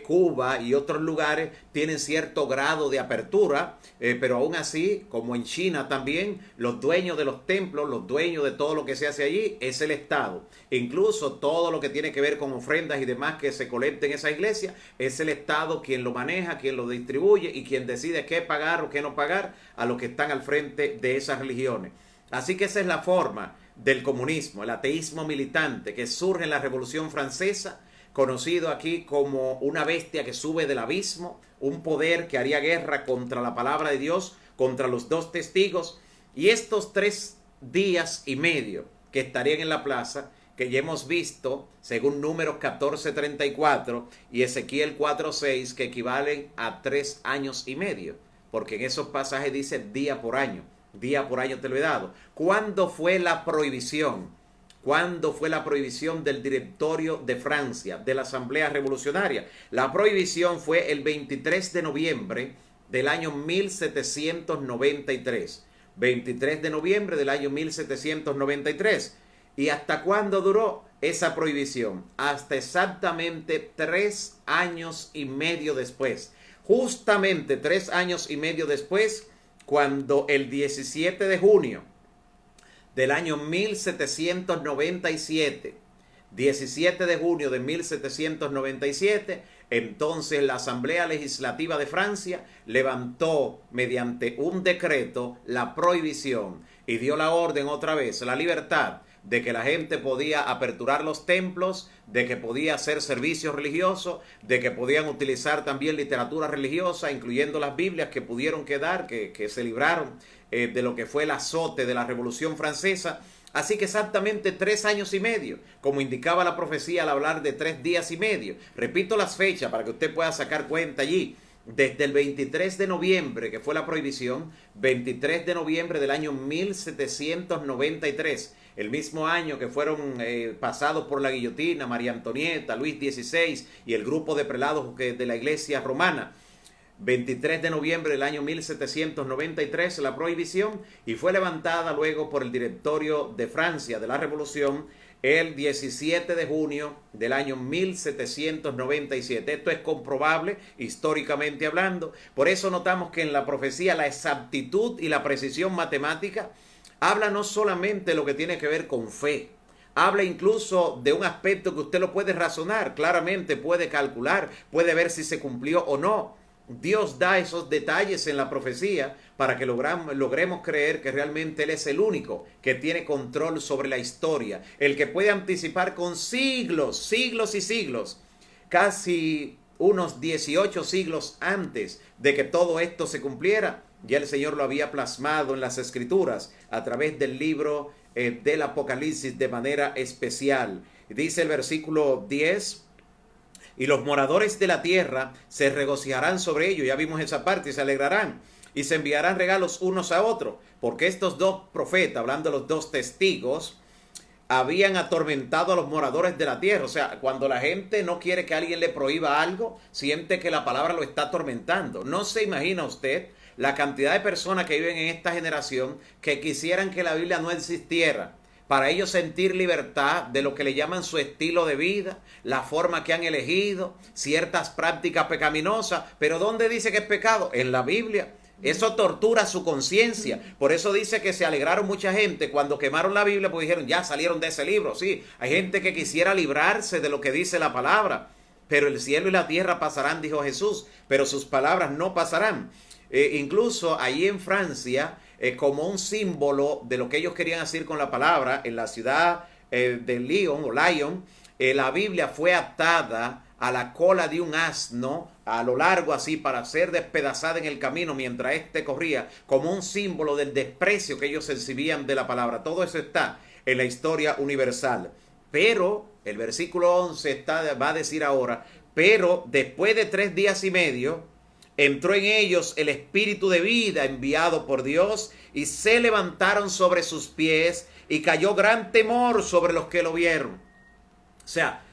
Cuba y otros lugares, tienen cierto grado de apertura, pero aún así, como en China también, los dueños de los templos, los dueños de todo lo que se hace allí, es el Estado. Incluso todo lo que tiene que ver con ofrendas y demás que se colecten en esa iglesia, es el Estado quien lo maneja, quien lo distribuye y quien decide qué pagar o qué no pagar a los que están al frente de esas religiones. Así que esa es la forma del comunismo, el ateísmo militante que surge en la Revolución Francesa, conocido aquí como una bestia que sube del abismo, un poder que haría guerra contra la palabra de Dios, contra los dos testigos, y estos 3 días y medio que estarían en la plaza, que ya hemos visto, según Números 14:34 y Ezequiel 4:6, que equivalen a 3 años y medio, porque en esos pasajes dice día por año te lo he dado. ¿Cuándo fue la prohibición? ¿Cuándo fue la prohibición del directorio de Francia, de la Asamblea Revolucionaria? La prohibición fue el 23 de noviembre del año 1793. 23 de noviembre del año 1793. ¿Y hasta cuándo duró esa prohibición? Hasta exactamente 3 años y medio después. Justamente 3 años y medio después, cuando el 17 de junio del año 1797, 17 de junio de 1797, entonces la Asamblea Legislativa de Francia levantó mediante un decreto la prohibición y dio la orden otra vez, la libertad de que la gente podía aperturar los templos, de que podía hacer servicios religiosos, de que podían utilizar también literatura religiosa, incluyendo las Biblias que pudieron quedar, que se libraron de lo que fue el azote de la Revolución Francesa. Así que exactamente 3 años y medio, como indicaba la profecía al hablar de 3 días y medio. Repito las fechas para que usted pueda sacar cuenta allí. Desde el 23 de noviembre, que fue la prohibición, 23 de noviembre del año 1793, el mismo año que fueron pasados por la guillotina María Antonieta, Luis XVI y el grupo de prelados de la iglesia romana. 23 de noviembre del año 1793 la prohibición y fue levantada luego por el Directorio de Francia de la Revolución el 17 de junio del año 1797. Esto es comprobable históricamente hablando. Por eso notamos que en la profecía la exactitud y la precisión matemática habla no solamente de lo que tiene que ver con fe, habla incluso de un aspecto que usted lo puede razonar, claramente puede calcular, puede ver si se cumplió o no. Dios da esos detalles en la profecía para que logremos creer que realmente Él es el único que tiene control sobre la historia, el que puede anticipar con siglos, siglos y siglos, casi unos 18 siglos antes de que todo esto se cumpliera. Ya el Señor lo había plasmado en las Escrituras a través del libro del Apocalipsis de manera especial. Dice el versículo 10: y los moradores de la tierra se regocijarán sobre ello. Ya vimos esa parte, y se alegrarán y se enviarán regalos unos a otros, porque estos dos profetas, hablando de los dos testigos, habían atormentado a los moradores de la tierra. O sea, cuando la gente no quiere que alguien le prohíba algo, siente que la palabra lo está atormentando. No se imagina usted la cantidad de personas que viven en esta generación que quisieran que la Biblia no existiera, para ellos sentir libertad de lo que le llaman su estilo de vida, la forma que han elegido, ciertas prácticas pecaminosas. Pero ¿dónde dice que es pecado? En la Biblia. Eso tortura su conciencia. Por eso dice que se alegraron mucha gente cuando quemaron la Biblia, porque dijeron, ya salieron de ese libro. Sí, hay gente que quisiera librarse de lo que dice la palabra. Pero el cielo y la tierra pasarán, dijo Jesús, pero sus palabras no pasarán. Incluso allí en Francia, como un símbolo de lo que ellos querían hacer con la palabra, en la ciudad de Lyon, la Biblia fue atada a la cola de un asno a lo largo así para ser despedazada en el camino mientras éste corría, como un símbolo del desprecio que ellos recibían de la palabra. Todo eso está en la historia universal. Pero el versículo 11 va a decir ahora: pero después de 3 días y medio entró en ellos el espíritu de vida enviado por Dios, y se levantaron sobre sus pies, y cayó gran temor sobre los que lo vieron. O sea,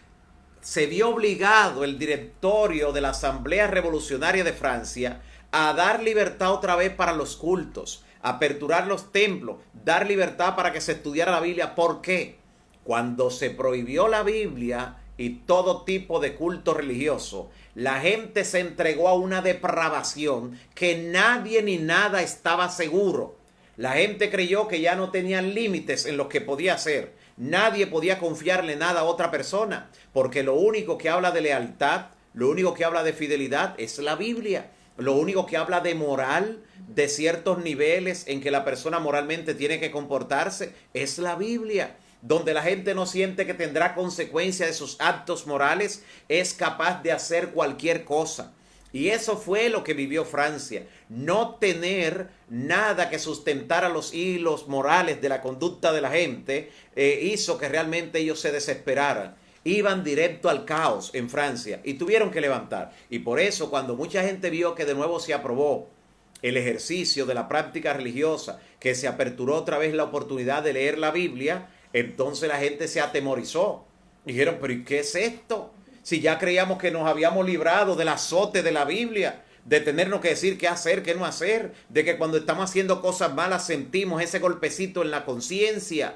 se vio obligado el directorio de la Asamblea Revolucionaria de Francia a dar libertad otra vez para los cultos, aperturar los templos, dar libertad para que se estudiara la Biblia. ¿Por qué? Cuando se prohibió la Biblia y todo tipo de culto religioso, la gente se entregó a una depravación que nadie ni nada estaba seguro. La gente creyó que ya no tenían límites en lo que podía hacer. Nadie podía confiarle nada a otra persona, porque lo único que habla de lealtad, lo único que habla de fidelidad es la Biblia. Lo único que habla de moral, de ciertos niveles en que la persona moralmente tiene que comportarse, es la Biblia. Donde la gente no siente que tendrá consecuencia de sus actos morales, es capaz de hacer cualquier cosa. Y eso fue lo que vivió Francia. No tener nada que sustentara los hilos morales de la conducta de la gente hizo que realmente ellos se desesperaran. Iban directo al caos en Francia y tuvieron que levantar. Y por eso, cuando mucha gente vio que de nuevo se aprobó el ejercicio de la práctica religiosa, que se aperturó otra vez la oportunidad de leer la Biblia, entonces la gente se atemorizó. Dijeron, pero ¿y qué es esto? Si ya creíamos que nos habíamos librado del azote de la Biblia, de tenernos que decir qué hacer, qué no hacer, de que cuando estamos haciendo cosas malas sentimos ese golpecito en la conciencia.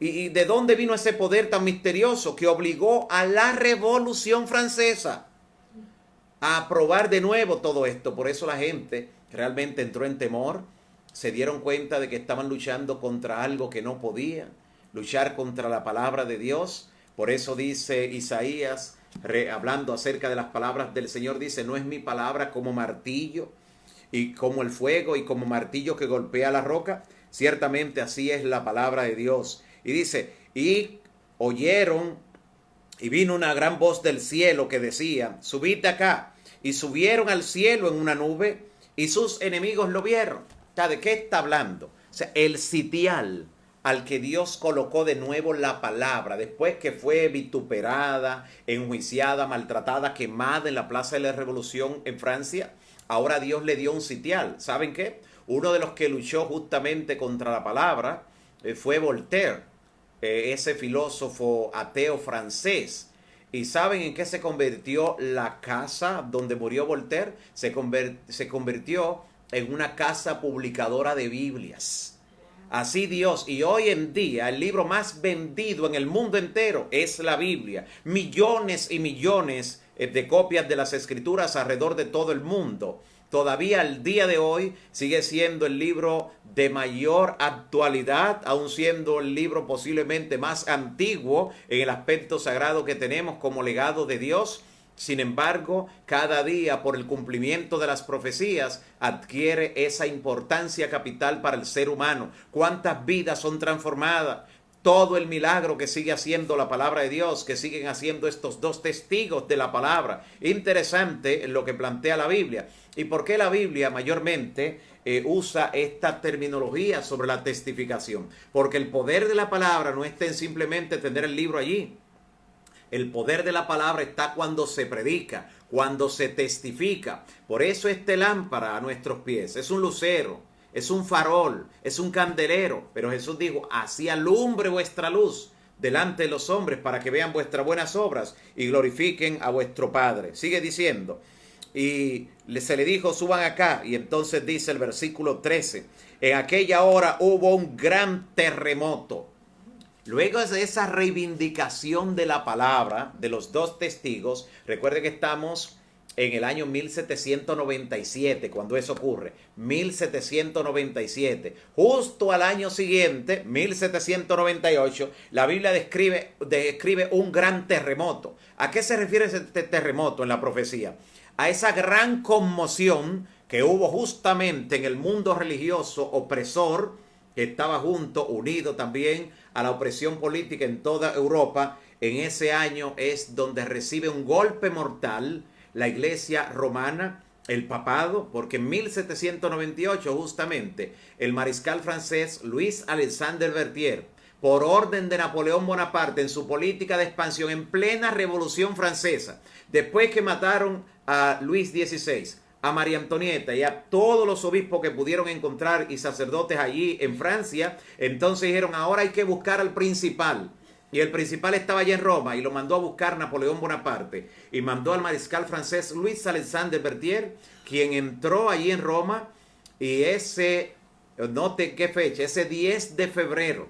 ¿Y de dónde vino ese poder tan misterioso que obligó a la Revolución Francesa a aprobar de nuevo todo esto? Por eso la gente realmente entró en temor, se dieron cuenta de que estaban luchando contra algo que no podían luchar, contra la palabra de Dios. Por eso dice Isaías, hablando acerca de las palabras del Señor, dice, no es mi palabra como martillo y como el fuego y como martillo que golpea la roca. Ciertamente así es la palabra de Dios. Y dice, y oyeron, y vino una gran voz del cielo que decía, subid acá. Y subieron al cielo en una nube, y sus enemigos lo vieron. O sea, ¿de qué está hablando? O sea, el sitial al que Dios colocó de nuevo la palabra, después que fue vituperada, enjuiciada, maltratada, quemada en la Plaza de la Revolución en Francia, ahora Dios le dio un sitial. ¿Saben qué? Uno de los que luchó justamente contra la palabra fue Voltaire, ese filósofo ateo francés. ¿Y saben en qué se convirtió la casa donde murió Voltaire? Se convirtió en una casa publicadora de Biblias. Así Dios, y hoy en día el libro más vendido en el mundo entero es la Biblia. Millones y millones de copias de las Escrituras alrededor de todo el mundo. Todavía al día de hoy sigue siendo el libro de mayor actualidad, aun siendo el libro posiblemente más antiguo en el aspecto sagrado que tenemos como legado de Dios. Sin embargo, cada día por el cumplimiento de las profecías adquiere esa importancia capital para el ser humano. ¿Cuántas vidas son transformadas? Todo el milagro que sigue haciendo la palabra de Dios, que siguen haciendo estos dos testigos de la palabra. Interesante lo que plantea la Biblia. ¿Y por qué la Biblia mayormente usa esta terminología sobre la testificación? Porque el poder de la palabra no está en simplemente tener el libro allí. El poder de la palabra está cuando se predica, cuando se testifica. Por eso este lámpara a nuestros pies es un lucero, es un farol, es un candelero. Pero Jesús dijo, así alumbre vuestra luz delante de los hombres para que vean vuestras buenas obras y glorifiquen a vuestro Padre. Sigue diciendo, y se le dijo, suban acá. Y entonces dice el versículo 13, en aquella hora hubo un gran terremoto. Luego de esa reivindicación de la palabra de los dos testigos, recuerde que estamos en el año 1797, cuando eso ocurre, 1797. Justo al año siguiente, 1798, la Biblia describe un gran terremoto. ¿A qué se refiere ese terremoto en la profecía? A esa gran conmoción que hubo justamente en el mundo religioso opresor, que estaba junto, unido también a la opresión política en toda Europa. En ese año es donde recibe un golpe mortal la iglesia romana, el papado, porque en 1798 justamente el mariscal francés Louis Alexandre Berthier, por orden de Napoleón Bonaparte en su política de expansión en plena Revolución Francesa, después que mataron a Luis XVI, a María Antonieta y a todos los obispos que pudieron encontrar y sacerdotes allí en Francia, entonces dijeron, ahora hay que buscar al principal. Y el principal estaba allá en Roma y lo mandó a buscar Napoleón Bonaparte. Y mandó al mariscal francés Louis Alexandre Berthier, quien entró allí en Roma, y note qué fecha, ese 10 de febrero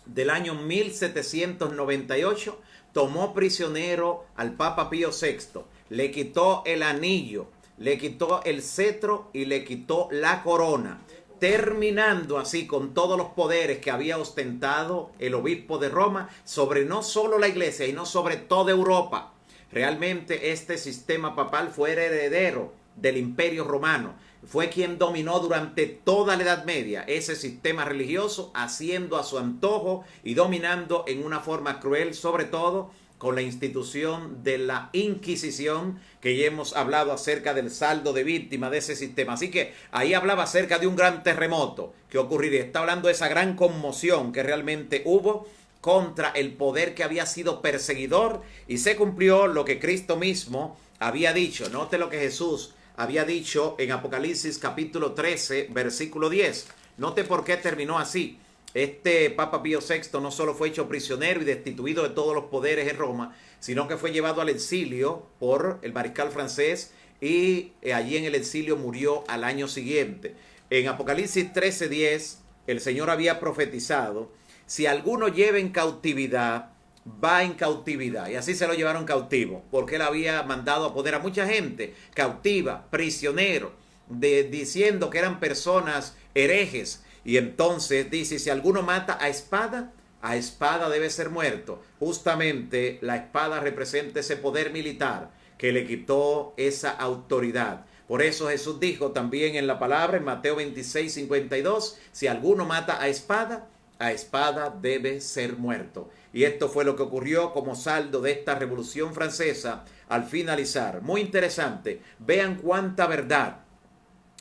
del año 1798, tomó prisionero al Papa Pío VI, le quitó el anillo, le quitó el cetro y le quitó la corona, terminando así con todos los poderes que había ostentado el obispo de Roma sobre no solo la iglesia y no sobre toda Europa. Realmente este sistema papal fue heredero del Imperio Romano. Fue quien dominó durante toda la Edad Media ese sistema religioso, haciendo a su antojo y dominando en una forma cruel, sobre todo con la institución de la Inquisición, que ya hemos hablado acerca del saldo de víctimas de ese sistema. Así que ahí hablaba acerca de un gran terremoto que ocurriría. Está hablando de esa gran conmoción que realmente hubo contra el poder que había sido perseguidor, y se cumplió lo que Cristo mismo había dicho. Note lo que Jesús había dicho en Apocalipsis capítulo 13, versículo 10. Note por qué terminó así. Este Papa Pío VI no solo fue hecho prisionero y destituido de todos los poderes en Roma, sino que fue llevado al exilio por el mariscal francés, y allí en el exilio murió al año siguiente. En Apocalipsis 13:10, el Señor había profetizado, si alguno lleva en cautividad, va en cautividad. Y así se lo llevaron cautivo, porque él había mandado a poner a mucha gente cautiva, prisionero, diciendo que eran personas herejes. Y entonces dice, si alguno mata a espada debe ser muerto. Justamente la espada representa ese poder militar que le quitó esa autoridad. Por eso Jesús dijo también en la palabra, en Mateo 26:52, si alguno mata a espada debe ser muerto. Y esto fue lo que ocurrió como saldo de esta Revolución Francesa al finalizar. Muy interesante. Vean cuánta verdad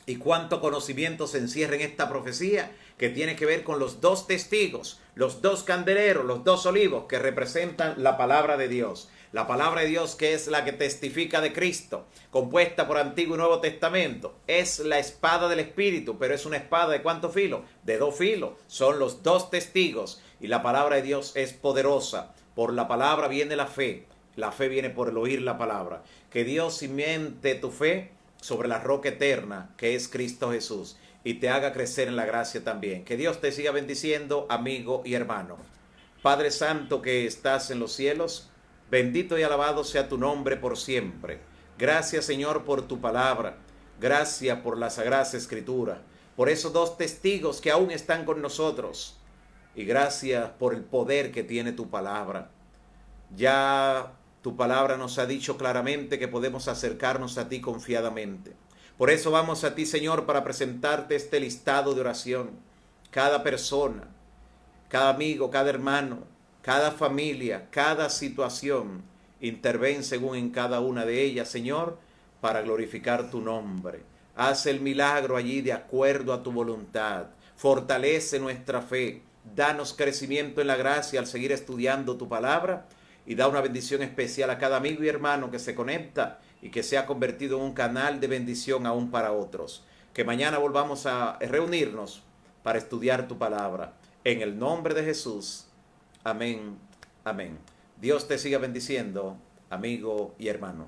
y cuánto conocimiento se encierra en esta profecía, que tiene que ver con los dos testigos, los dos candeleros, los dos olivos que representan la palabra de Dios. La palabra de Dios, que es la que testifica de Cristo, compuesta por Antiguo y Nuevo Testamento, es la espada del Espíritu, pero es una espada ¿de cuánto filo? De 2 filos. Son los dos testigos, y la palabra de Dios es poderosa. Por la palabra viene la fe. La fe viene por el oír la palabra. Que Dios cimente tu fe sobre la roca eterna que es Cristo Jesús y te haga crecer en la gracia también. Que Dios te siga bendiciendo, amigo y hermano. Padre Santo que estás en los cielos, bendito y alabado sea tu nombre por siempre. Gracias, Señor, por tu palabra. Gracias por la Sagrada Escritura, por esos dos testigos que aún están con nosotros. Y gracias por el poder que tiene tu palabra. Ya tu palabra nos ha dicho claramente que podemos acercarnos a ti confiadamente. Por eso vamos a ti, Señor, para presentarte este listado de oración. Cada persona, cada amigo, cada hermano, cada familia, cada situación, interven según en cada una de ellas, Señor, para glorificar tu nombre. Haz el milagro allí de acuerdo a tu voluntad. Fortalece nuestra fe. Danos crecimiento en la gracia al seguir estudiando tu palabra. Y da una bendición especial a cada amigo y hermano que se conecta y que se ha convertido en un canal de bendición aún para otros. Que mañana volvamos a reunirnos para estudiar tu palabra. En el nombre de Jesús. Amén. Amén. Dios te siga bendiciendo, amigo y hermano.